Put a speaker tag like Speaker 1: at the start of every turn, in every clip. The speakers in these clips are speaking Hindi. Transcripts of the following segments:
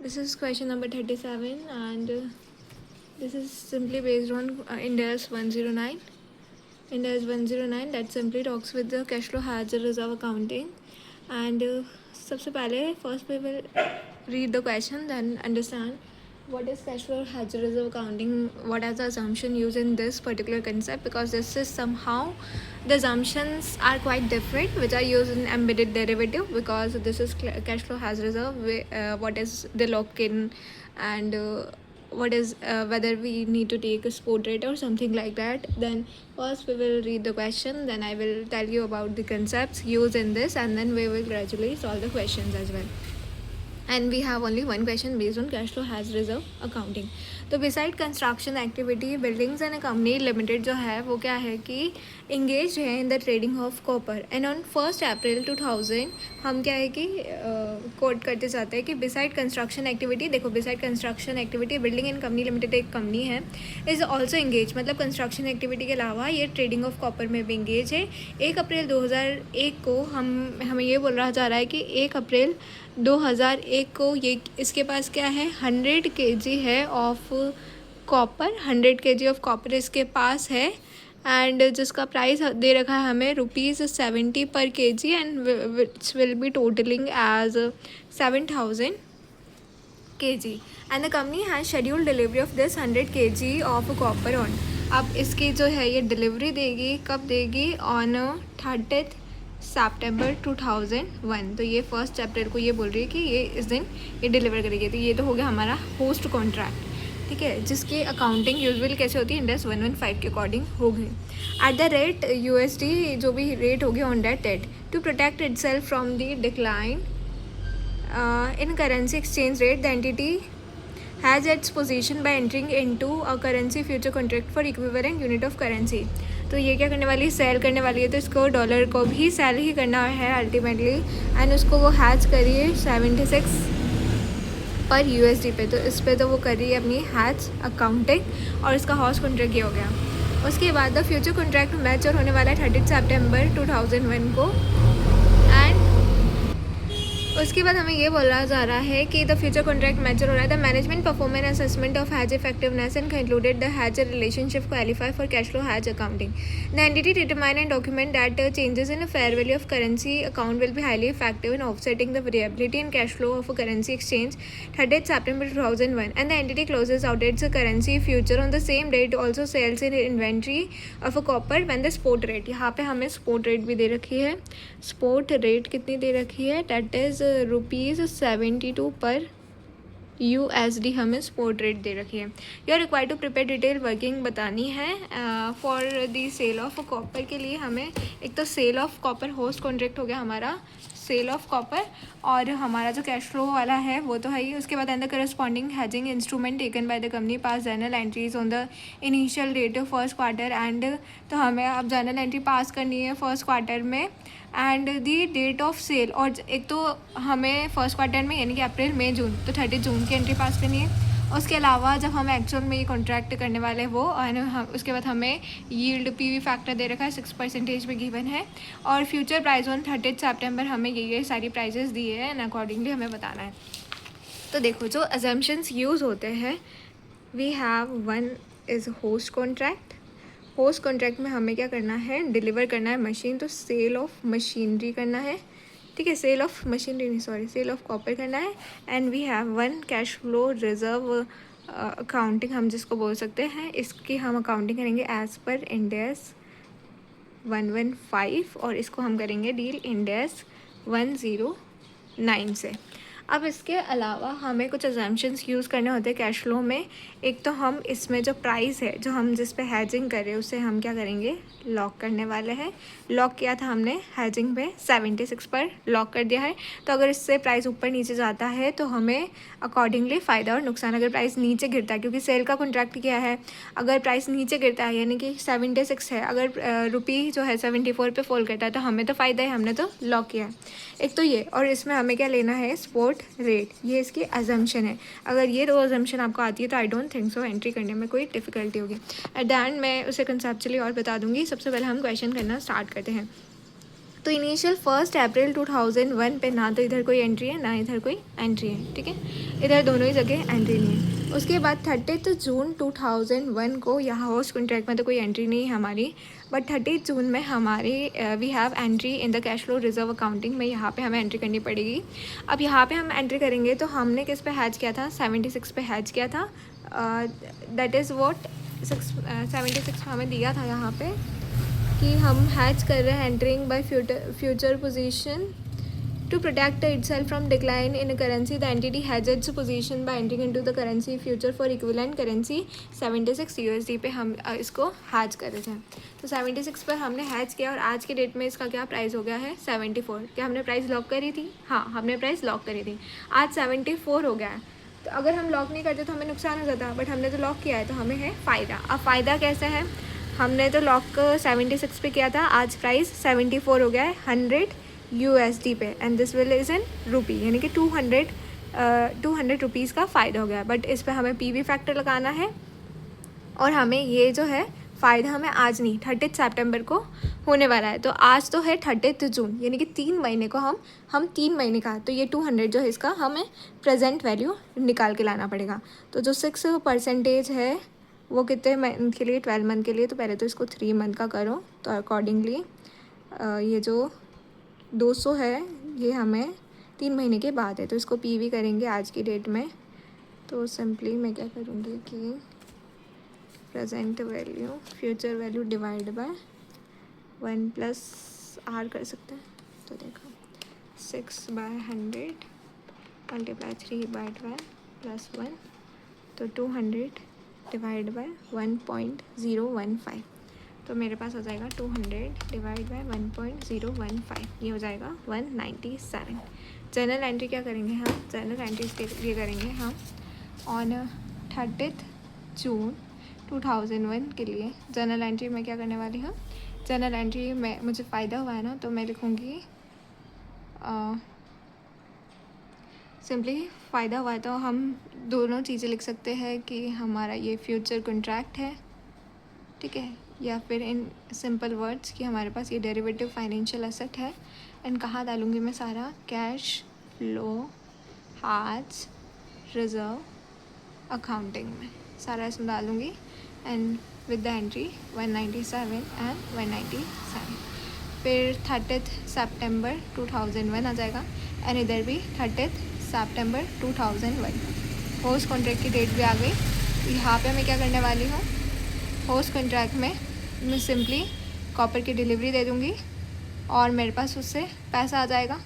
Speaker 1: This is question number 37 and this is simply based on India's 109. India's 109 that simply talks with the cash flow hedge reserve accounting. And सबसे पहले first we will read the question, then understand what is cash flow hedge reserve accounting, what are the assumption used in this particular concept, because this is somehow the assumptions are quite different which are used in embedded derivative, because this is cash flow hedge reserve, what is the lock-in and what is whether we need to take a spot rate or something like that. Then first we will read the question, then I will tell you about the concepts used in this, and then we will gradually solve the questions as well. And we have only one question based on cash flow has reserve accounting. तो beside construction activity buildings and company limited जो है वो क्या है कि इंगेज है in the trading of copper. And on 1 April 2000 हम क्या है कि कोट करते जाते हैं कि बिसाइड कंस्ट्रक्शन एक्टिविटी, देखो beside construction activity building and company limited एक कंपनी है, इज़ ऑल्सो इंगेज, मतलब कंस्ट्रक्शन एक्टिविटी के अलावा ये ट्रेडिंग ऑफ कॉपर में भी इंगेज है. 1 अप्रैल 2001 को हमें ये बोल रहा जा रहा है कि 1 अप्रैल 2001 को ये इसके पास क्या है 100 kg है of copper, 100 kg of copper इसके पास है. एंड जिसका प्राइस दे रखा है हमें ₹70 पर kg and which will be totalling as 7000 kg. And the company has scheduled delivery of this 100 kg of copper on. अब इसकी जो है ये डिलीवरी देगी, कब देगी, ऑन 30 सितंबर 2001. तो ये 1 अप्रैल को ये बोल रही है कि ये इस दिन ये डिलीवर करेगी. तो ये तो हो गया हमारा होस्ट कॉन्ट्रैक्ट, ठीक है, जिसकी अकाउंटिंग यूजुअल कैसे होती है, इंडेक्स 115 के अकॉर्डिंग होगी. एट द रेट USD जो भी रेट होगी on date date, to protect itself from the decline in currency exchange rate, the entity has its position by entering into a currency future contract for equivalent unit of currency. तो ये क्या करने वाली है, सेल करने वाली है. तो इसको डॉलर को भी सेल ही करना है अल्टीमेटली, एंड उसको वो हैज करिए 76 पर USD पे. तो इस पे तो वो कर रही है अपनी हैज अकाउंटिंग, और इसका हॉस्ट कॉन्ट्रैक्ट ये हो गया. उसके बाद द फ्यूचर कॉन्ट्रैक्ट मैच्योर होने वाला है 30 सितंबर 2001 को. एंड उसके बाद हमें ये बोला जा रहा है कि द फ्यूचर कॉन्ट्रैक्ट मैच्योर हो रहा है. The management performance assessment of hedge effectiveness and concluded the hedge relationship qualify for cash flow hedge accounting. The entity determine and document that changes in fair value of currency account will be highly effective in offsetting the variability in cash flow of currency exchange 30 September 2001. And the entity closes out its currency future on the same date, also sales in inventory of a copper when the spot rate. यहाँ पे हमें स्पॉट रेट भी दे रखी है. स्पॉट रेट कितनी दे रखी है, दैट इज़ ₹72 पर USD हमें स्पॉट रेट दे रखी है. You are required to prepare detail working बतानी है for the sale of copper. के लिए हमें एक तो sale of copper host contract हो गया हमारा, सेल ऑफ कॉपर, और हमारा जो कैश फ्लो वाला है वो तो है ही. उसके बाद and the corresponding hedging instrument taken by the company pass journal entries on the initial date of first quarter. And तो हमें अब जर्नल एंट्री पास करनी है फर्स्ट क्वार्टर में, and the date of sale. और एक तो हमें फर्स्ट क्वार्टर में यानी कि अप्रैल मई जून, तो 30 जून की एंट्री पास करनी है. उसके अलावा जब हम एक्चुअल में ये कॉन्ट्रैक्ट करने वाले हैं वो, और उसके बाद हमें यील्ड PV फैक्टर दे रखा है 6% में गिवन है, और फ्यूचर प्राइस ऑन 30 सितंबर हमें ये सारी प्राइजेस दिए हैं एंड अकॉर्डिंगली हमें बताना है. तो देखो जो अजम्पशंस यूज़ होते हैं, we have one is host contract. Host contract में हमें क्या करना है, डिलीवर करना है मशीन, तो सेल ऑफ मशीनरी करना है, ठीक है, सेल ऑफ मशीनरी नहीं, सॉरी, सेल ऑफ कॉपर करना है. And we have one cash flow reserve accounting हम जिसको बोल सकते हैं, इसकी हम अकाउंटिंग करेंगे एज पर इंडेक्स 115, और इसको हम करेंगे डील इंडेक्स 109 से. अब इसके अलावा हमें कुछ अजम्पशंस यूज़ करने होते हैं कैश फ्लो में. एक तो हम इसमें जो प्राइस है जो हम जिस पे हैजिंग कर रहे हैं उसे हम क्या करेंगे, लॉक करने वाले हैं. लॉक किया था हमने हैजिंग पे 76 पर लॉक कर दिया है. तो अगर इससे प्राइस ऊपर नीचे जाता है तो हमें अकॉर्डिंगली फ़ायदा और नुकसान. अगर प्राइस नीचे गिरता है, क्योंकि सेल का कॉन्ट्रैक्ट किया है, अगर प्राइस नीचे गिरता है यानी कि 76 है, अगर रुपी जो है 74 पे फॉल करता है तो हमें तो फ़ायदा है, हमने तो लॉक किया है. एक तो ये, और इसमें हमें क्या लेना है, स्पॉट रेट. ये इसकी अजम्पशन है. अगर ये दो अजम्पशन आपको आती है तो I don't think so entry करने में कोई डिफ़िकल्टी होगी. एट द एंड मैं उसे कंसेप्चुअली और बता दूंगी. सबसे पहले हम क्वेश्चन करना स्टार्ट करते हैं. तो इनिशियल 1 अप्रैल 2001 पे ना तो इधर कोई एंट्री है ना इधर कोई एंट्री है, ठीक है, इधर दोनों ही जगह एंट्री नहीं है। उसके बाद 30 जून 2001 को यहाँ होस्ट कॉन्ट्रैक्ट में तो कोई एंट्री नहीं है हमारी, बट 30 जून में हमारी we have entry in the cash flow reserve accounting में, यहाँ पे हमें एंट्री करनी पड़ेगी। अब यहाँ पे हम एंट्री करेंगे तो हमने किस पे हैज किया था, 76 पे हैज किया था, दैट इज़ वॉट 76 हमें दिया था यहाँ पे कि हम हैच कर रहे हैं entering by future position to protect itself from decline in currency the entity has its position by entering into the currency future for equivalent currency 76 USD पे हम इसको हैच कर रहे थे। तो 76 पर हमने हैच किया और आज के डेट में इसका क्या प्राइस हो गया है 74। क्या हमने प्राइस लॉक करी थी? हाँ, हमने प्राइस लॉक करी थी। आज 74 हो गया है। तो अगर हम लॉक नहीं करते तो हमें नुकसान हो जाता, बट हमने तो लॉक किया है तो हमें है फ़ायदा। अब फ़ायदा कैसे है, हमने तो लॉक 76 पे किया था, आज प्राइस 74 हो गया है 100 USD पे, and this will is in रूपी, यानी कि 200 रुपीज़ का फ़ायदा हो गया। बट इस पर हमें PV फैक्टर लगाना है और हमें ये जो है फ़ायदा हमें आज नहीं 30 सितंबर को होने वाला है। तो आज तो है 30 जून, यानी कि 3 महीने को हम 3 महीने का, तो ये 200 जो है इसका हमें प्रेजेंट वैल्यू निकाल के लाना पड़ेगा। तो जो 6% है वो कितने मंथ के लिए, 12 मंथ के लिए, तो पहले तो इसको 3 मंथ का करो। तो अकॉर्डिंगली ये जो 200 है ये हमें 3 महीने के बाद है, तो इसको PV करेंगे आज की डेट में। तो सिंपली मैं क्या करूँगी कि present value future value divide by 1 plus R कर सकते हैं। तो देखो 6/100 मल्टीप्लाई 3/12 प्लस 1, तो 200 डिवाइड बाय 1.015, तो मेरे पास हो जाएगा 200 डिवाइड बाय 1.015, ये हो जाएगा 197। जर्नल एंट्री क्या करेंगे हम, जर्नल एंट्री ये करेंगे हम ऑन 30 जून 2001 के लिए। जर्नल एंट्री में क्या करने वाली हूँ, जर्नल एंट्री में मुझे फ़ायदा हुआ है ना, तो मैं लिखूँगी सिंपली फ़ायदा हुआ है, तो हम दोनों चीज़ें लिख सकते हैं कि हमारा ये फ्यूचर कॉन्ट्रैक्ट है, ठीक है, या फिर इन सिंपल वर्ड्स कि हमारे पास ये डेरिवेटिव फाइनेंशियल एसेट है। एंड कहाँ डालूँगी मैं सारा, cash flow hedge reserve accounting में सारा इसमें डालूँगी, and with the entry 197 and 197। फिर 30 सितंबर 2001 आ जाएगा, एंड इधर भी 30 सितंबर 2001। होस्ट कॉन्ट्रैक्ट की डेट भी आ गई। यहाँ पे मैं क्या करने वाली हूँ, होस्ट कॉन्ट्रैक्ट में मैं सिंपली कॉपर की डिलीवरी दे दूँगी और मेरे पास उससे पैसा आ जाएगा।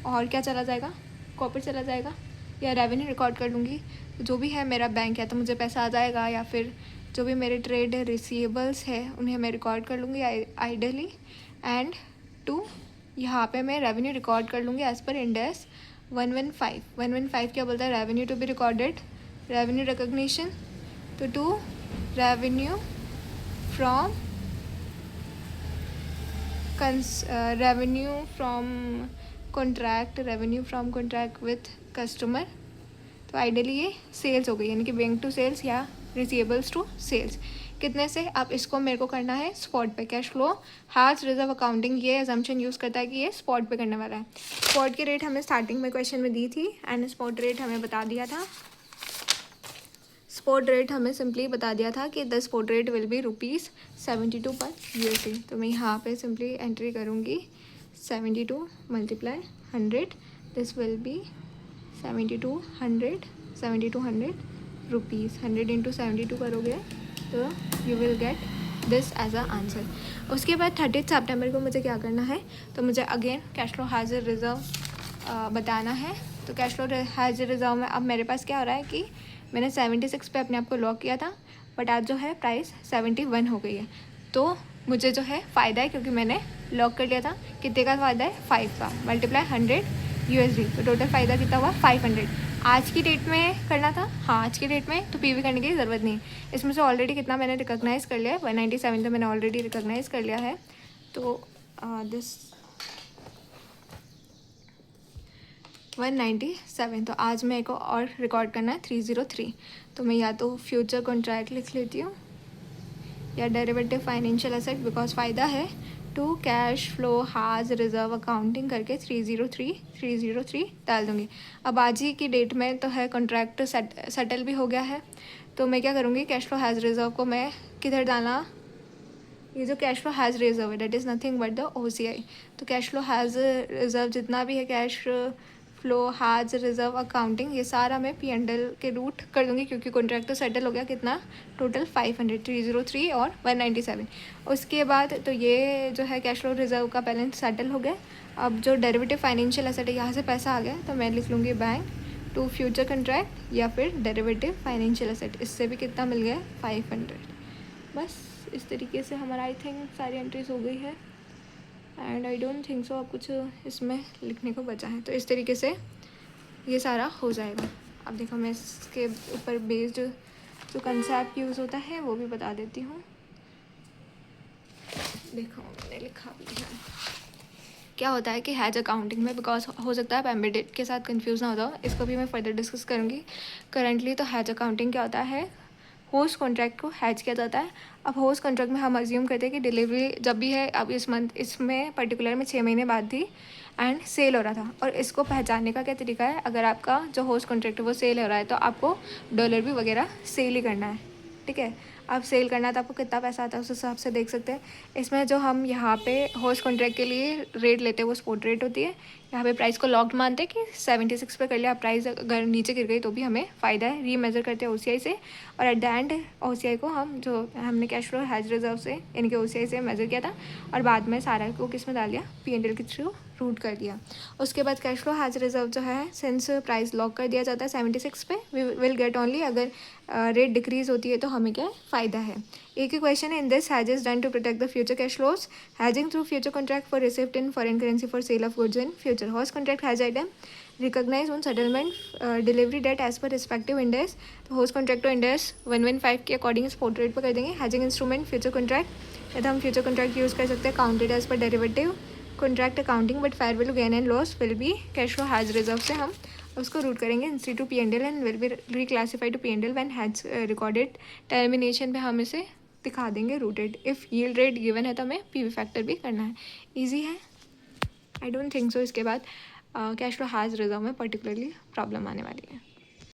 Speaker 1: और क्या चला जाएगा, कॉपर चला जाएगा, या रेवेन्यू रिकॉर्ड कर लूँगी। जो भी है मेरा बैंक, या तो मुझे पैसा आ जाएगा, या फिर जो भी मेरे ट्रेड रिसीवेबल्स है उन्हें मैं रिकॉर्ड कर लूँगी आइडली। एंड यहाँ पे मैं रेवेन्यू रिकॉर्ड कर लूँगी एज़ पर इंड एस 115 क्या बोलता है, revenue to be recorded, revenue recognition, तो to revenue from revenue from contract with customer. तो आइडियली ये सेल्स हो गई, यानी कि बैंक टू सेल्स या रिसीवेबल्स टू सेल्स। कितने से, अब इसको मेरे को करना है स्पॉट पे। Cash flow hedge reserve accounting ये एजम्पशन यूज़ करता है कि ये स्पॉट पे करने वाला है। स्पॉट की रेट हमें स्टार्टिंग में क्वेश्चन में दी थी, एंड स्पॉट रेट हमें बता दिया था, स्पॉट रेट हमें सिंपली बता दिया था कि the spot rate will be ₹72 पर USD। तो मैं यहाँ पे सिंपली एंट्री करूँगी 72 multiply 100, this will be 7200 rupees. 100 into 72 करोगे तो you will get this as a answer. उसके बाद 30 सितंबर को मुझे क्या करना है, तो मुझे again cash flow hedge reserve बताना है। तो कैश फ्लो हैज़ रिजर्व में अब मेरे पास क्या हो रहा है कि मैंने 76 पे अपने आप को लॉक किया था, बट आज जो है प्राइस 71 हो गई है। तो मुझे जो है फ़ायदा है क्योंकि मैंने लॉक कर लिया था। कितने का फ़ायदा है, 5 का, मल्टीप्लाई 100 USD, तो टोटल फ़ायदा कितना हुआ 500। आज की डेट में करना था, हाँ आज की डेट में, तो PV करने की ज़रूरत नहीं। इसमें से ऑलरेडी कितना मैंने रिकॉग्नाइज़ कर लिया है, 197 तो मैंने ऑलरेडी रिकॉग्नाइज़ कर लिया है। तो दिस 197, तो आज मेरे को और रिकॉर्ड करना है 303। तो मैं या तो फ्यूचर कॉन्ट्रैक्ट लिख लेती हूँ या डेरिवेटिव फाइनेंशियल एसेट, बिकॉज फ़ायदा है to cash flow hedge reserve accounting करके 303 डाल दूँगी। अब आज ही की डेट में तो है कॉन्ट्रैक्ट सेटल भी हो गया है, तो मैं क्या करूँगी, कैश फ्लो हैज़ रिजर्व को मैं किधर डालना, ये जो कैश फ्लो हैज़ रिजर्व है, that is nothing but the OCI। तो कैश फ्लो हैज़ रिजर्व जितना भी है, cash flow hedge reserve accounting, ये सारा मैं P&L के रूट कर दूँगी, क्योंकि कॉन्ट्रैक्ट तो सेटल हो गया, कितना टोटल 500, 303 और 197। उसके बाद तो ये जो है कैश फ्लो रिजर्व का बैलेंस सेटल हो गया। अब जो डेरिवेटिव फाइनेंशियल एसेट है, यहाँ से पैसा आ गया, तो मैं लिख लूँगी बैंक टू फ्यूचर कंट्रैक्ट या फिर डेरिवेटिव फाइनेंशियल एसेट, इससे भी कितना मिल गया 500। बस इस तरीके से हमारा आई थिंक सारी एंट्रीज हो गई है, and I don't think so अब कुछ इसमें लिखने को बचा है। तो इस तरीके से ये सारा हो जाएगा। अब देखो मैं इसके ऊपर बेस्ड जो कंसेप्ट यूज़ होता है वो भी बता देती हूँ। देखो मैंने लिखा भी है। क्या होता है कि हैज अकाउंटिंग में, बिकॉज हो सकता है आप एम्बेडेड के साथ कंफ्यूज ना हो जाओ, इसको भी मैं फर्दर डिस्कस करूँगी। करंटली तो हैज अकाउंटिंग क्या होता है, होस्ट कॉन्ट्रैक्ट को हैज किया जाता है। अब होस्ट कॉन्ट्रैक्ट में हम अज्यूम करते हैं कि डिलीवरी जब भी है, अब इस मंथ इसमें पर्टिकुलर में 6 महीने बाद थी एंड सेल हो रहा था। और इसको पहचानने का क्या तरीका है, अगर आपका जो होस्ट कॉन्ट्रैक्ट है वो सेल हो रहा है तो आपको डॉलर भी वगैरह सेल ही करना है, ठीक है। अब सेल करना है तो आपको कितना पैसा आता है उस हिसाब से देख सकते हैं। इसमें जो हम यहाँ पे होस्ट कॉन्ट्रैक्ट के लिए रेट लेते हैं वो स्पॉट रेट होती है। यहाँ पे प्राइस को लॉक्ड मानते हैं कि 76 पे कर लिया, प्राइस अगर नीचे गिर गई तो भी हमें फ़ायदा है, रीमेजर करते हैं OCI से। और एट द एंड OCI को हम जो हमने कैश फ्लो हैज रिजर्व से इनके OCI से मेज़र किया था, और बाद में सारा को किस में डाल दिया, P&L के थ्रू रूट कर दिया। उसके बाद कैश फ्लो हैज रिजर्व जो है, सिंस प्राइस लॉक कर दिया जाता है 76 पे, वी विल गेट ओनली, अगर रेट डिक्रीज होती है तो हमें क्या फ़ायदा है। एक ही क्वेश्चन है, in this hedge is done to protect the future cash flows, hedging through future contract for receipt in foreign currency for sale of goods in future. Host contract hedge item recognise on settlement delivery date as per respective index. तो होस्ट कॉन्ट्रैक्ट को इंडेक्स 115 के अकॉर्डिंग स्पॉट रेट पर कर देंगे। हैजिंग इंस्ट्रूमेंट फ्यूचर कॉन्ट्रैक्ट, या तो हम फ्यूचर कॉन्ट्रैक्ट यूज़ कर सकते हैं counted as per derivative contract accounting, but fair value gain and loss will be cash flow hedge reserve से हम उसको रूट करेंगे instead to P&L and will be reclassified to P&L when hedge recorded. Termination पे हम इसे दिखा देंगे routed. If yield rate given है तो हमें PV फैक्टर भी करना है। ईजी है, आई डोंट थिंक सो इसके बाद कैश फ्लो हैज़ रिजर्व में पर्टिकुलरली प्रॉब्लम आने वाली है।